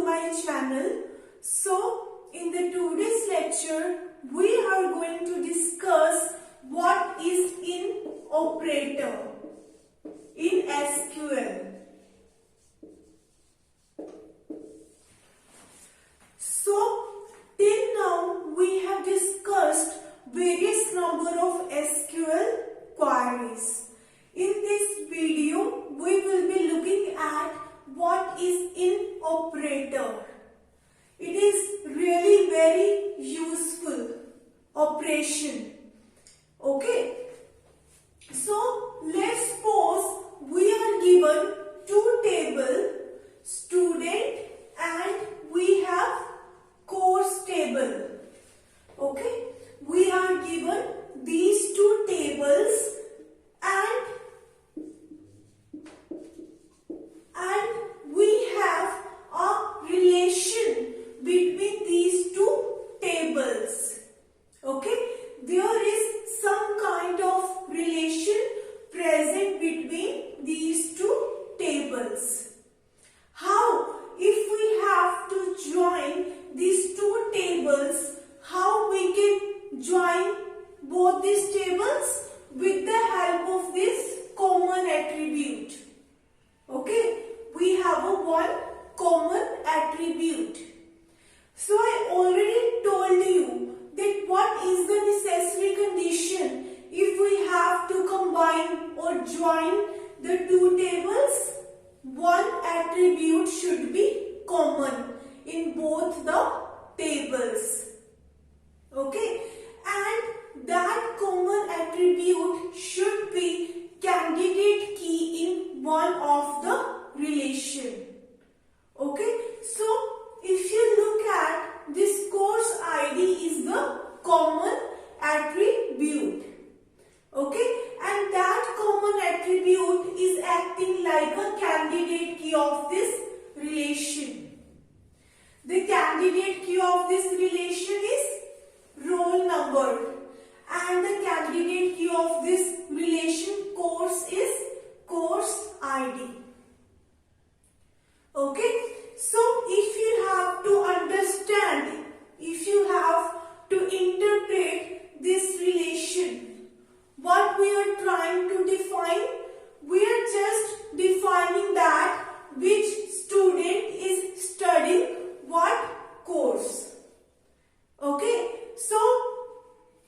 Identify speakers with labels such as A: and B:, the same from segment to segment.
A: my channel. So in the today's lecture we are going to discuss what is in operator in SQL. So till now we have discussed various number of SQL queries. In this video we will be looking at what is in operator. It is really very useful operation. Okay. So let's suppose we are given two tables, student and we have course table. Okay. We are given these two tables and we have a relation between these two tables. Okay, there is some kind of relation present between these two tables. How? If we have to join these two tables, how we can join both these tables? With the help of this common attribute. Okay, we have a one common attribute. So I already told you that what is the necessary condition if we have to combine or join the two tables? One attribute should be common in both the tables. Okay, and that common attribute should be candidate key in one of the relation. Okay, so if you look at this course ID is the common attribute. Okay, and that common attribute is acting like a candidate key of this relation. The candidate key of this relation is roll number and the candidate key of this relation course is course ID. Okay, so if you have to understand, if you have to interpret this relation, what we are trying to define, we are just defining that which student is studying what course. Okay, so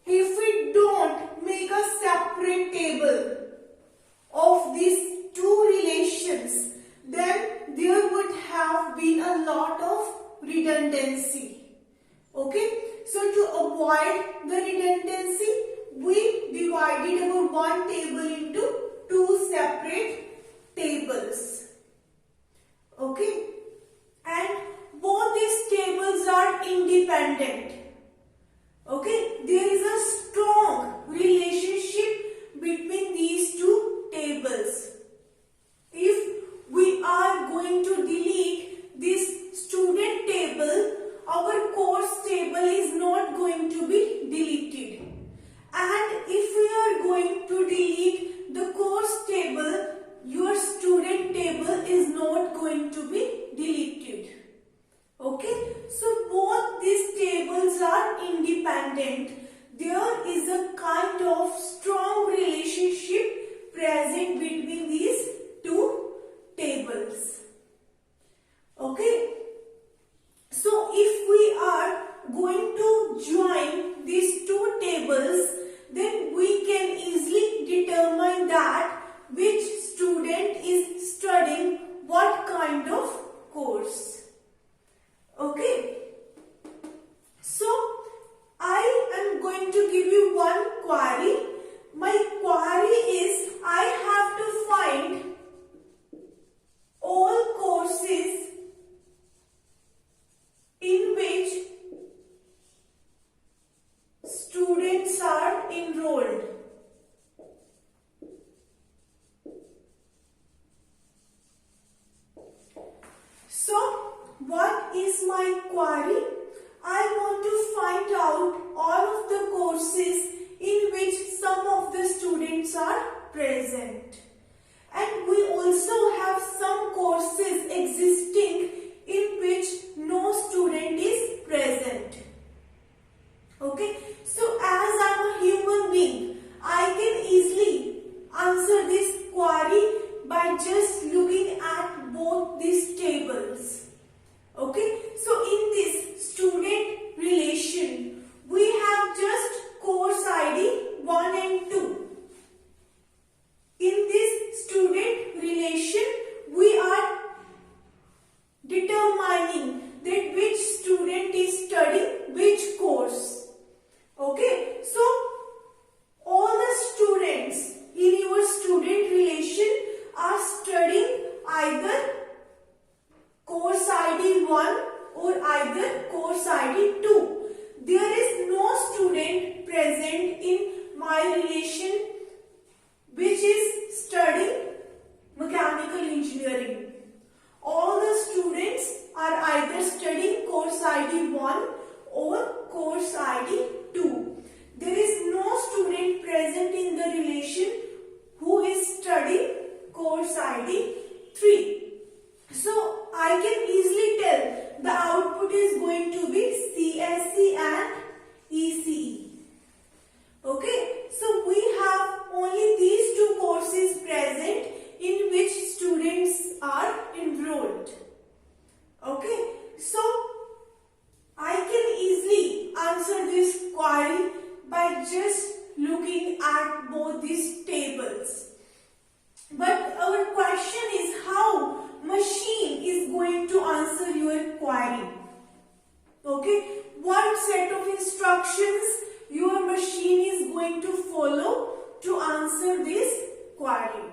A: if we don't make a separate table of these two relations, then there would have been a lot of redundancy. Okay, so to avoid the redundancy, we divided our one table into two separate tables. Okay, and both these tables are independent. Okay, there is a strong relationship between these two tables. If we are going to delete this student table, our course table is not going to be deleted. And if we are going to delete the course table, your student table is not going to be deleted. Okay, so both these tables are independent. There is a kind of strong relationship present between these two tables. Okay, so if we are going to join these two tables, then we can easily determine that which student is studying what kind of course. Okay, so I am going to give you one query. My query is I have to find all courses in which students are enrolled. So what is my query? I want to find out all of the courses in which some of the students are present. And we also have some courses existing in which 1 or either course ID 2. There is no student present in my relation which is studying mechanical engineering. All the students are either studying course ID 1 or course ID 2. There is no student present in the relation who is studying course ID 3. So I can easily tell the output is going to be CSE and ECE. Okay, so we have only these two courses present in which students are enrolled. Okay, so I can easily answer this query by just looking at both these tables. But our question is how machine is going to answer your query. Okay, what set of instructions your machine is going to follow to answer this query.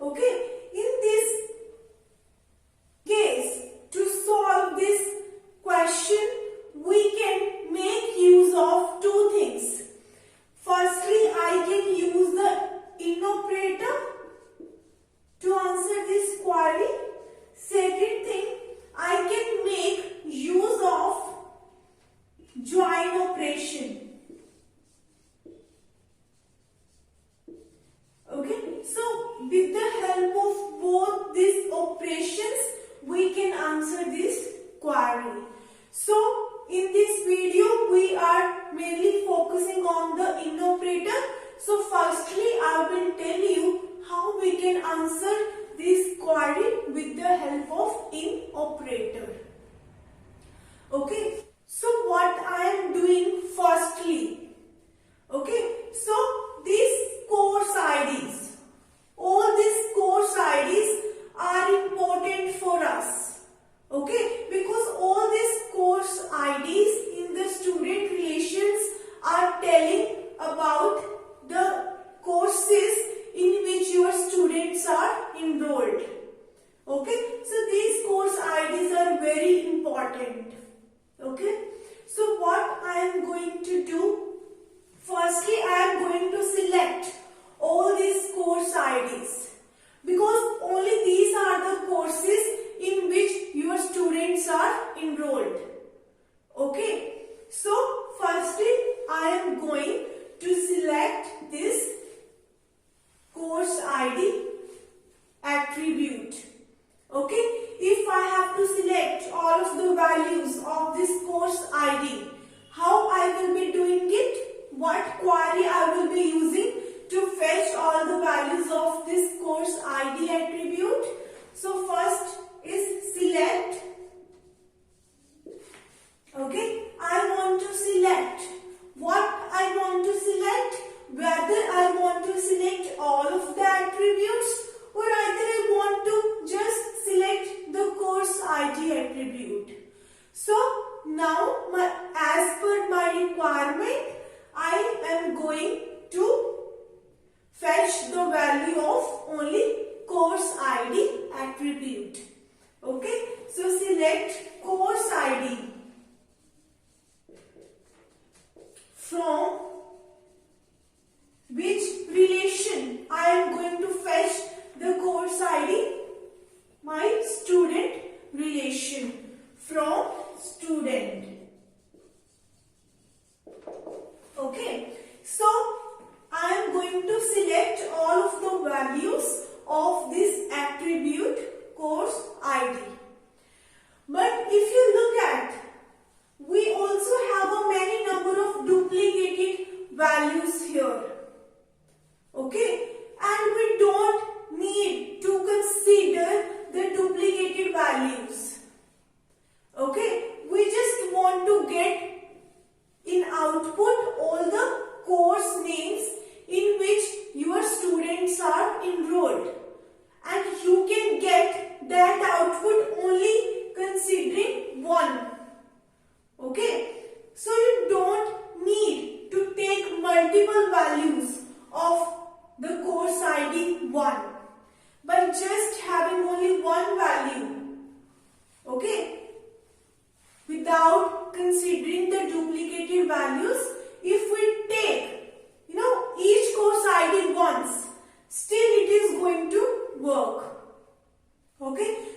A: Okay, in this case, to solve this question, we can make use of two things. Firstly, I can use the in operator to answer this query. Second thing, I can make use of join operation. Okay, so with the help of both these operations, we can answer this query. So in this video, we are mainly focusing on the in operator. So firstly, I will tell you how we can answer this query with the help of in operator. Okay, so what I am doing firstly, okay, so these course IDs, all these course IDs are important for us, okay, because all these course IDs in the student relations are telling about the courses in which your students are enrolled. Okay, so these course IDs are very important. Okay, so what I am going to do, firstly I am going to select all these course IDs because only these are the courses in which your students are enrolled. Okay, so firstly I am going to select this course ID attribute. Okay, if I have to select all of the values of this course ID, how I will be doing it? What query I will be using to fetch all the values of this course ID attribute? So first is select. Okay, I want to select. What I want to select? Whether I want to select all of the attributes or either I want to just select the course ID attribute. So now as per my requirement, I am going to fetch the value of only course ID attribute. Okay, so select course ID from which relation I am going to fetch the course ID? My student relation, from student. Okay, so I am going to select all of the values of this attribute course ID. But if you look at, we also have a many number of duplicated values here. Okay, and we don't need to consider the duplicated values. Okay, we just want to get in output all the course names in which your students are enrolled, and you can get that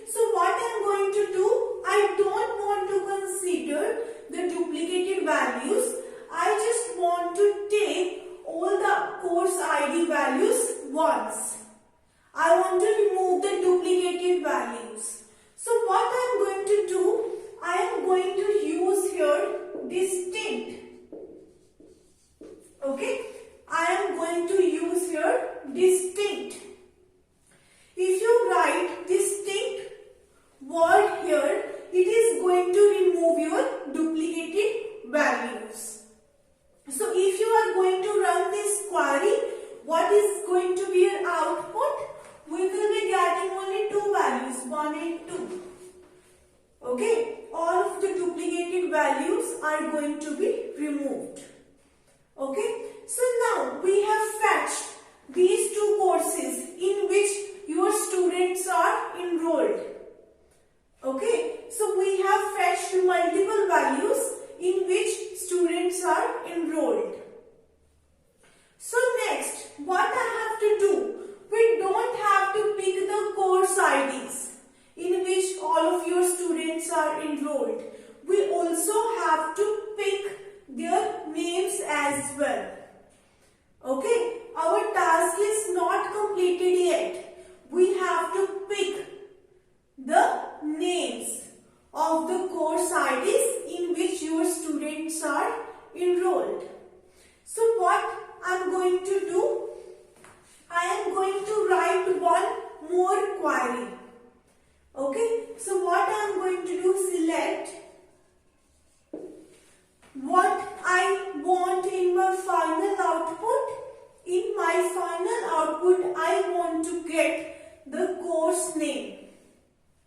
A: So what I am going to do, I don't want to consider the duplicated values. I just want to take all the course ID values once. I want to remove the duplicated values. So what I am going to do, I am going to use here distinct. Okay, I am going to use here distinct. If you write distinct word here, it is going to remove your duplicated values. So if you are going to run this query, what is going to be your output? We will be getting only two values, 1 and 2. Okay, all of the duplicated values are going to be removed. Okay, so now we have fetched these two courses in which your students are enrolled. Okay, so we have fetched multiple values in which students are enrolled. So next, what I have to do? We don't have to pick the course IDs in which all of your students are enrolled. We also have to pick their names as well. Okay, our task is not completed yet. We have to pick the names of the course IDs in which your students are enrolled. So what I am going to do? I am going to write one more query. Okay, so what I am going to do, select what I want in my final output. In my final output, I want to get the course name.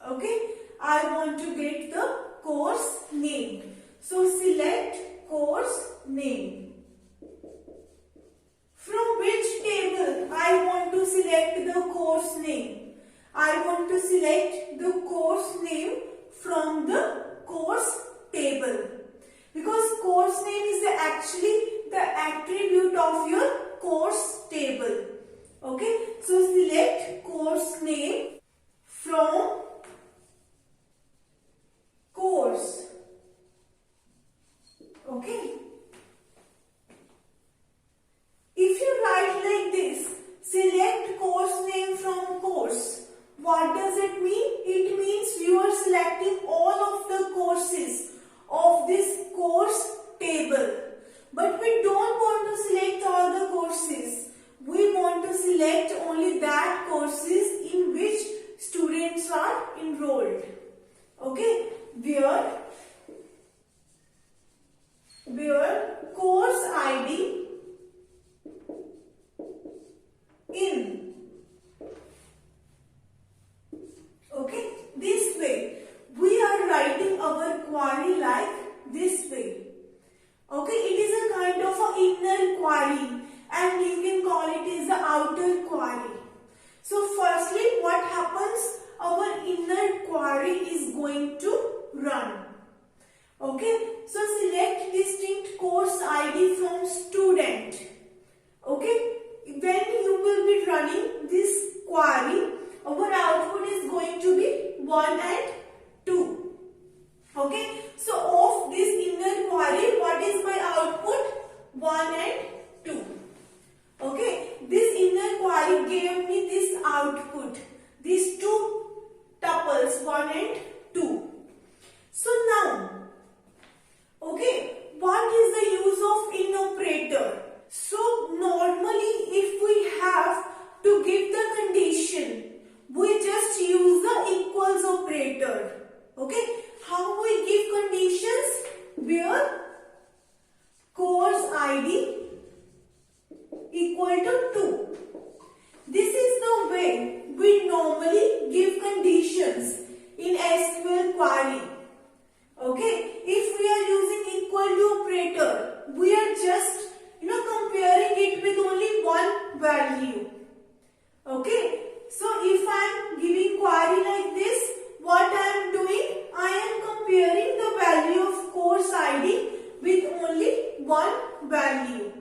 A: Okay, I want to get the course name. So select course name. From which table I want to select the course name? I want to select the course name from the course table. Because course name is actually the attribute of your course table. Okay, so select course name from course. Okay. If you write like this, select course name from course, what does it mean? It means you are selecting all of the courses of this course table. But we don't want to select all the courses. We want to select only that courses in which students are enrolled. Okay, where course ID in. Okay, this way we are writing our query like this way. Okay, it is a kind of an inner query and you can call it as the outer query. So firstly, what happens? Our inner query is going to run. Okay, so select distinct course ID from student. Okay, when you will be running this query, our output is going to be 1 and 2. Okay, so of this inner query, what is my output? 1 and 2. Okay, this inner query gave me this output, these two tuples, 1 and 2. So now, okay, what is the use of in operator? So normally if we have to give the condition, we just use the equals operator. Okay, how we give conditions? Where course ID equal to 2. This is the way we normally give conditions in SQL query. Okay, if we are using equal to operator, we are just comparing it with only one value. Okay, so if I am giving query like this, what I am doing? I am comparing the value of course ID with only one value.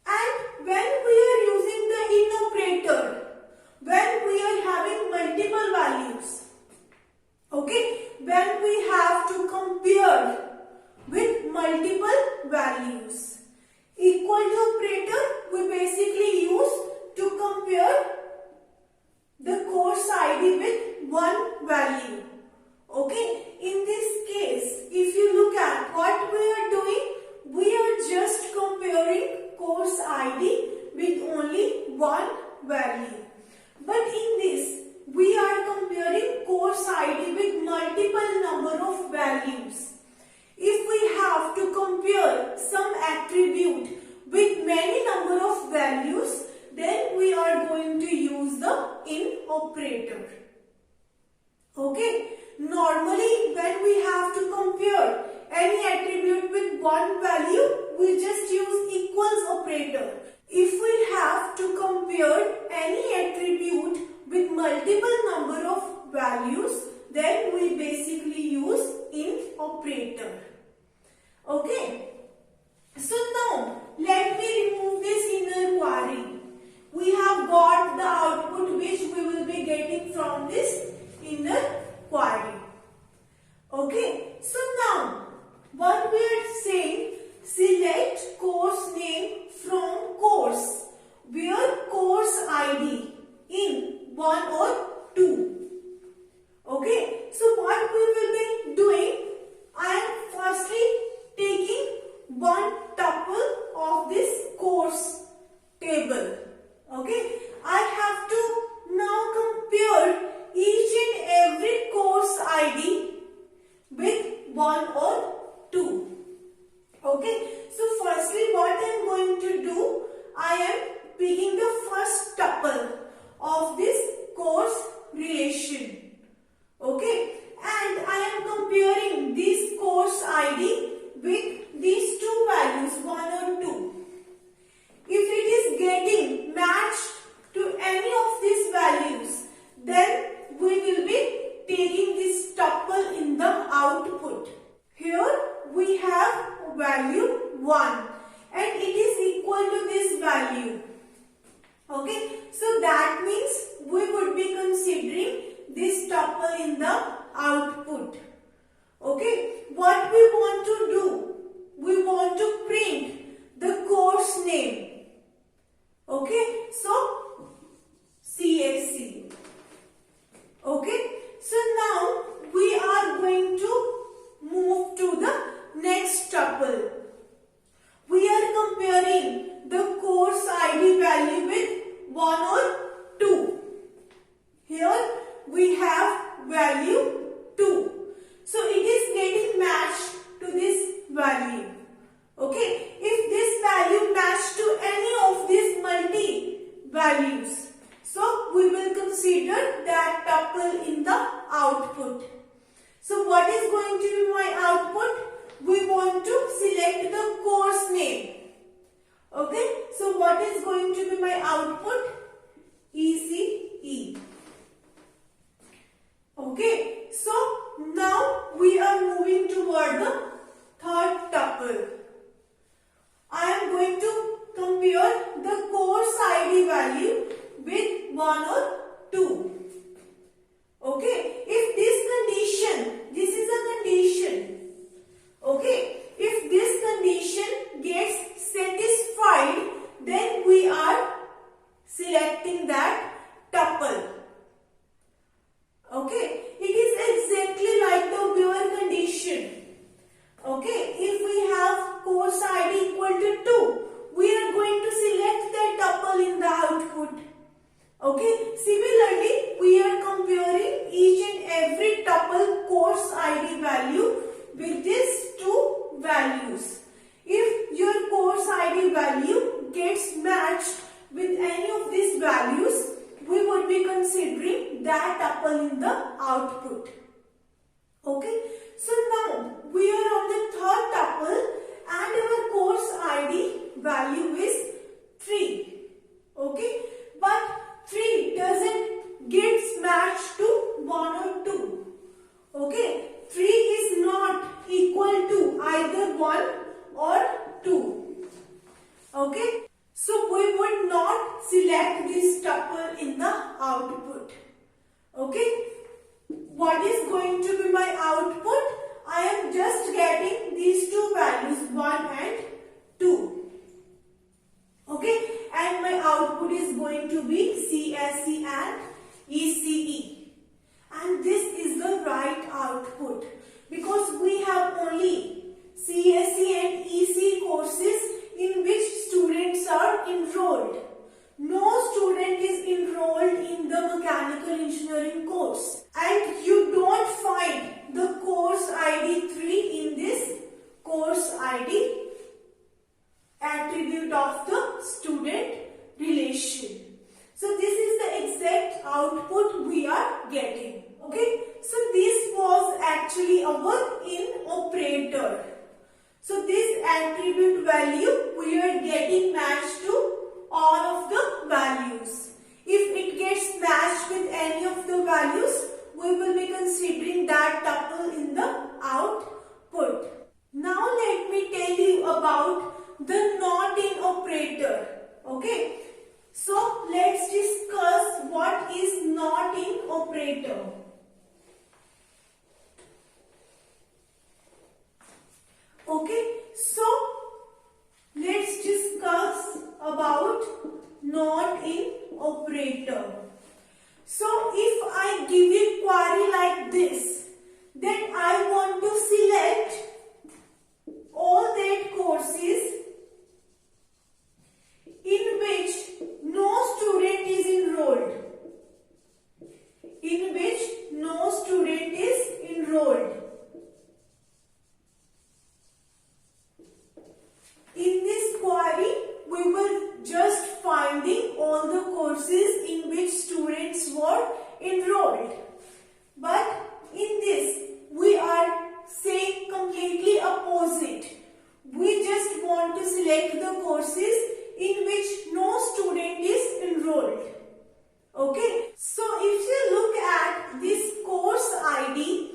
A: And when we are using the in operator, when we are having multiple values, value. Okay, in this case, if you look at what we are doing, we are just comparing course ID with only one value. But in this, we are comparing course ID with multiple number of values. If we have to compare some attribute with many number of values, then we are going to use the in operator. Okay, normally when we have to compare any attribute with one value, we just use equals operator. If we have to compare any attribute with multiple number of values, then we basically use in operator. Okay, so now let me remove this inner query. We have got the output which we will be getting from this inner query. Okay, so now what we are saying, select course name from course where course ID in 1 or 2. Okay, so what we will be doing, I am firstly taking one tuple of this course table. Okay, I have to now compare each and every course ID with 1 or 2. Okay, so firstly what I am going to do, I am picking the first tuple of this course relation. Okay, and I am comparing this course ID with these two values 1 or 2. If it is getting matched to any of these values, then we will be taking this tuple in the output. Here we have value 1 and it is equal to this value. Okay, so that means we would be considering this tuple in the output. Okay, what we want to do, we want to print the course name. Okay, so CSC. Okay, so now we are going to move to the next tuple. We are comparing the course ID value with 1 or 2. Here we have value 2. So it is getting matched to this value. Okay, if this value matched to any of these multi values, so we will consider that tuple in the output. So what is going to be my output? We want to select the course name. Okay, so what is going to be my output? ECE. Okay, so now we are moving toward the third tuple. I am going to compare the course ID value with 1 or 2. Okay, if this condition, this is a condition. Okay, if this condition gets satisfied, then we are selecting that tuple. Okay, it is exactly like the where condition. Okay, if we have course ID equal to 2, we are going to select that tuple in the output. Okay, similarly, we are comparing each and every tuple course ID value with these two values. If your course ID value gets matched with any of these values, we would be considering that tuple in the output. Okay, so now we are on the third tuple and our course ID value is 3. Okay, but 3 doesn't get matched to 1 or 2. Okay, 3 is not equal to either 1 or 2. Okay, so we would not select this tuple in the output. Okay, what is going to be my output? I am just getting these two values 1 and 2. Okay, and my output is going to be CSE and ECE. And this is so this was actually our in operator. So this attribute value we are getting matched to all of the values. If it gets matched with any of the values, we will be considering that tuple in the output. Now let me tell you about the not in operator. Okay. So let's discuss what is not in operator. Okay. So let's discuss about not in operator. So if I give you query like this, then I want to select all that courses in which no student is enrolled. In which no student is enrolled. In this query, we will just finding all the courses in which students were enrolled. But in this, we are saying completely opposite. We just want to select the courses in which no student is enrolled. Okay. So if you look at this course ID,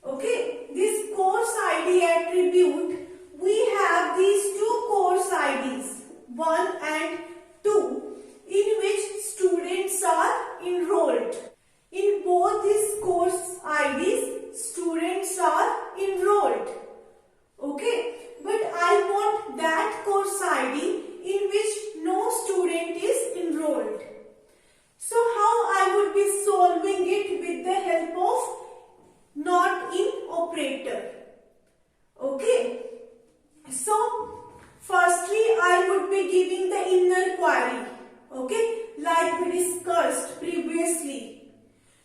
A: okay, this course ID attribute, we have these two course IDs, 1 and 2, in which students are enrolled. In both these course IDs, students are enrolled. Okay, but I want that course ID in which no student is enrolled. So how I would be solving it with the help of not in operator. Okay. So, firstly, I would be giving the inner query, okay, like we discussed previously.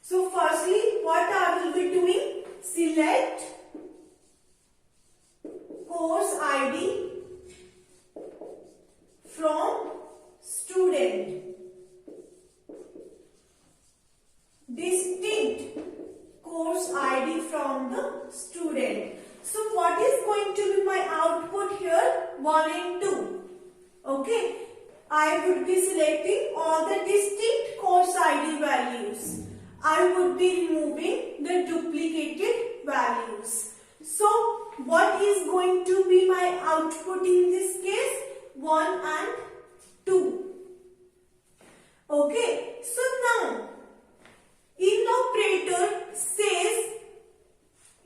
A: So, firstly, what I will be doing? Select course ID from student. Distinct course ID from the student. So what is going to be my output here? 1 and 2. Okay. I would be selecting all the distinct course ID values. I would be removing the duplicated values. So what is going to be my output in this case? 1 and 2. Okay. So now, in operator says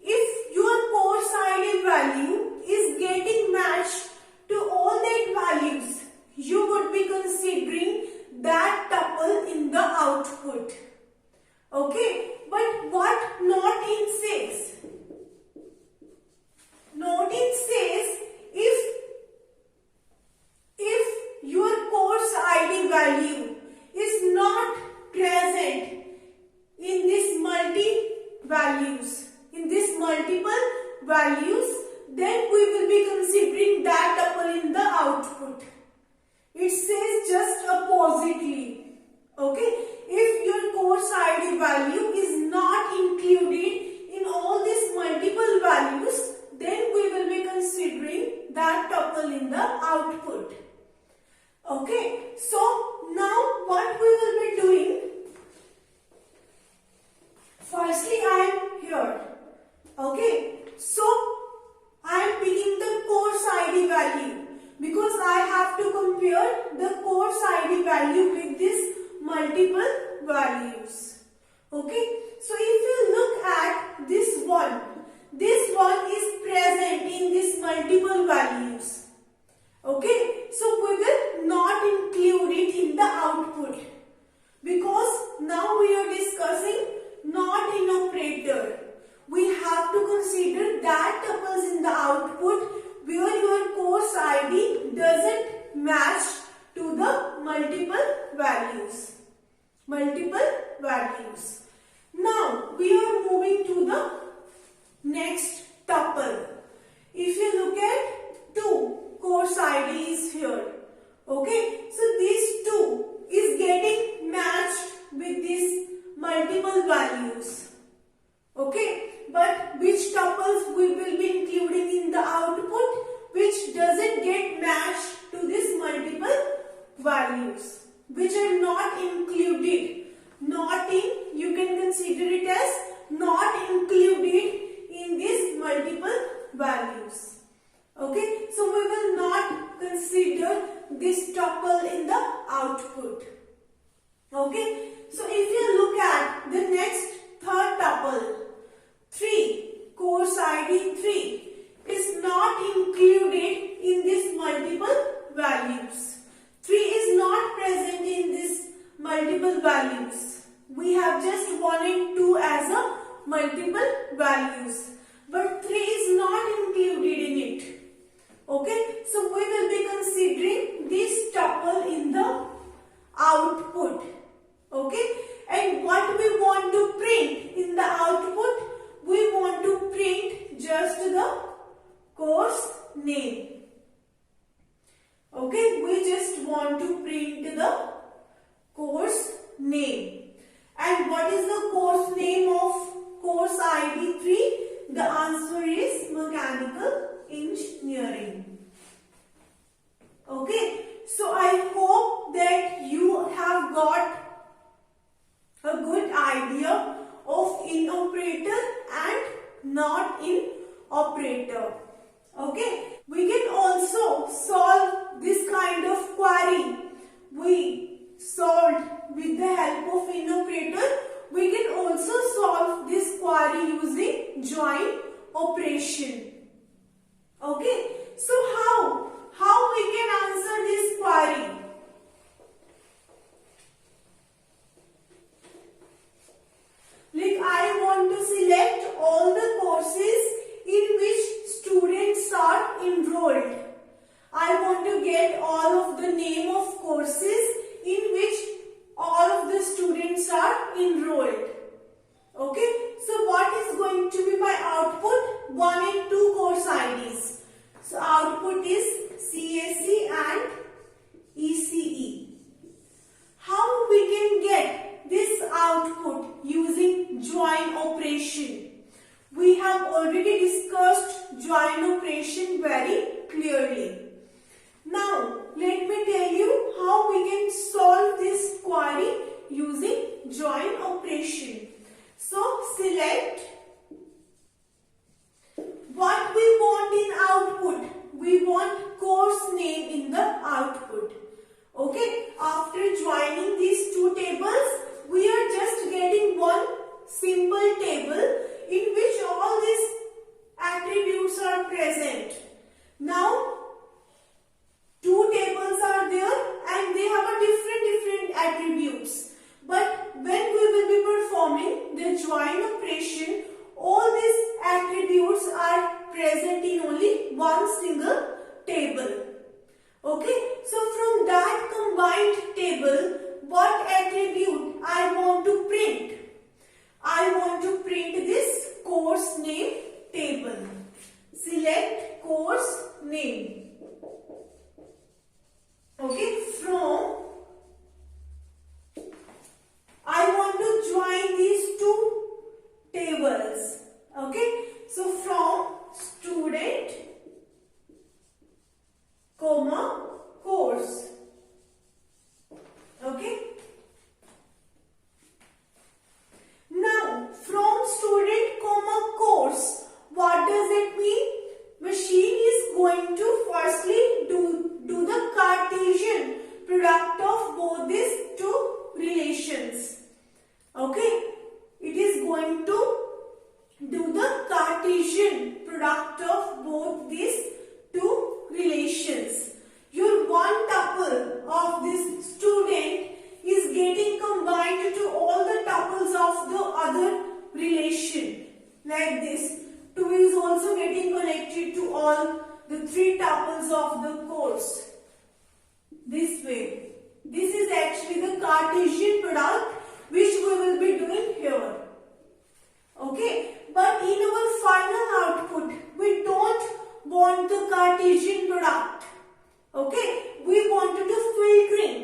A: if your course ID value is getting matched to all that values, you would be considering that tuple in the output. Okay, but what not in says? Not in says if your course ID value is not present in this multiple values, then we will be considering that tuple in the output. It says just oppositely. Okay, if your course ID value is not included in all these multiple values, then we will be considering that tuple in the output. Okay, so now what we will be doing? Firstly, I am here. Okay, so I am picking the course ID value because I have to compare the course ID value with these multiple values. Okay, so if you look at this one is present in these multiple values. Okay, so we will not include it in the output because now we are discussing not in operator. We have to consider that tuples in the output where your course ID doesn't match to the multiple values. Now we are moving to the next tuple. If you look at 2 course ID is here. Okay, so this 2 is getting matched with these multiple values. Okay, but which tuples we will be including in the output which doesn't get matched to these multiple values, which are not included, not in, you can consider it as not included in these multiple values. Okay, so we will not consider this tuple in the output. Okay, so if you look at the next third tuple, 3, course ID 3 is not included in these multiple values. 3 is not present in these multiple values. We have just 1 and 2 as a multiple values, but 3 is not included in it. Okay, so we will be considering this tuple in the output. Okay, and what we want to print in the output, we want to print just the course name. Okay, we just want to print the course name. And what is the course name of course ID 3? The answer is mechanical engineering. Okay, so I hope that you have got a good idea of in operator and not in operator. Okay, we can also solve this kind of query. We solved with the help of in operator. We can also solve this query using join operation. Okay, so how we can answer this query? Like, I want to select all the courses in which students are enrolled. I want to get all of the name of courses in which all of the students are enrolled. Okay, so what is going to be my output? 1 and 2 course IDs. So output is CSE and ECE. How we can get this output using join operation? We have already discussed join operation very clearly. Now, let me tell you how we can solve this query using join operation. So, select what we want in output. We want course name in the output. Okay, after joining these two tables, we are just getting one simple table in which all these attributes are present. Now, two tables are there and they have a different attributes. But when we will be performing the join operation, all these attributes are present in only one single table. Okay, so from that combined table, what attribute I want to print? I want to print this course name table. Select course name. Okay, from I want to join these two tables. Okay, so from student, comma, course. Okay. Now, from student, comma, course, what does it mean? Machine is going to firstly do the Cartesian product of both these two relations. Okay, it is going to do the Cartesian product of both these two relations. Your one tuple of this student is getting combined to all the tuples of the other relation. Like this. 2 is also getting connected to all the 3 tuples of the course. This way. This is actually the Cartesian product which we will be doing here. Okay. But in our final output, we don't want the Cartesian product. Okay. We want to do filtering.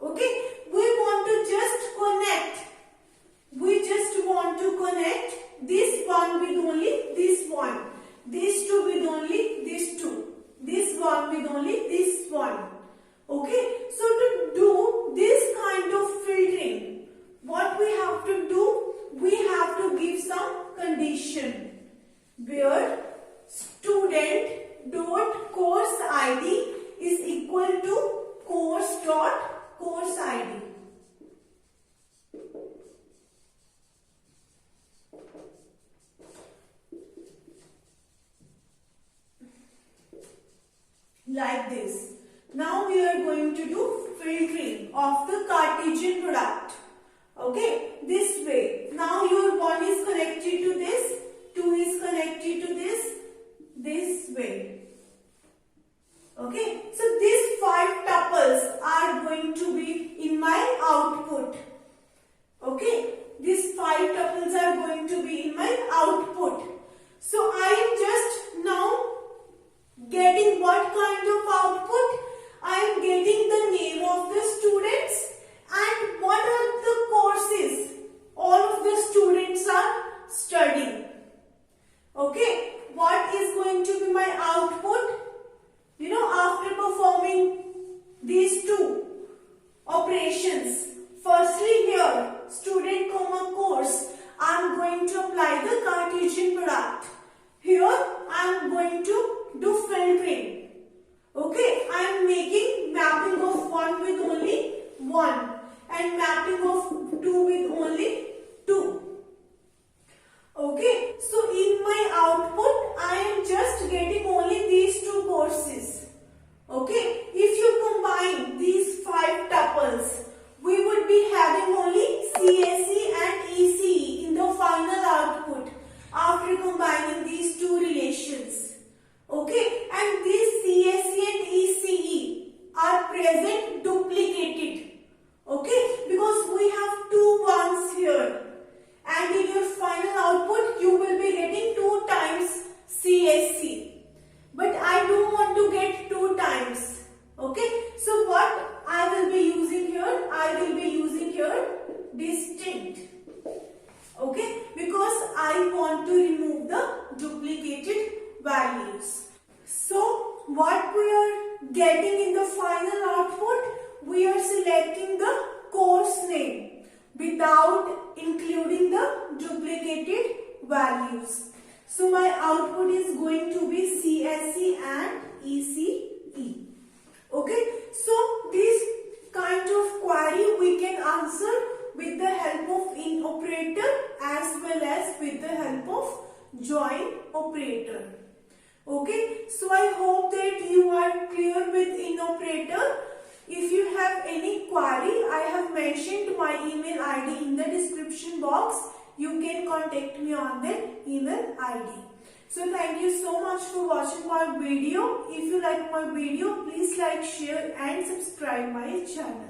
A: Okay. We want to just connect. We just want to connect this part student dot course ID is equal to course dot course ID. Like this. Now we are going to do filtering of the Cartesian product. Okay, this way. Now your 1 is connected to this, 2 is connected to this way. Okay, so these 5 tuples are going to be in my output. Okay, these 5 tuples are going to be in my output. So I am just now getting what kind of output? I am getting the name of the students and what are the courses all of the students are studying. Okay, what is going to be my output? You know, after performing these 2 operations, firstly here, student comma course, I am going to apply the Cartesian product. Here, I am going to do filtering. Okay, I am making mapping of 1 with only 1 and mapping of 2 with only 2. Okay, so in my output, I am just getting only these 2 courses. Okay, if you combine these 5 tuples, we would be having only CSE and ECE in the final output after combining these 2 relations. Okay, and these CSE and ECE are present duplicated. Okay, because we have 2 ones here, and in your final output you will be getting 2 times CSE. But I don't want to get 2 times. Okay, so what I will be using here? I will be using here distinct. Okay, because I want to remove the duplicated values. So what we are getting in the final output? We are selecting the course name without including the duplicated values. So my output is going to be CSE and ECE. Okay, so this kind of query we can answer with the help of in operator as well as with the help of join operator. Okay, so I hope that you are clear with in operator. If you have any query, I have mentioned my email ID in the description box. You can contact me on that email ID. So thank you so much for watching my video. If you like my video, please like, share and subscribe my channel.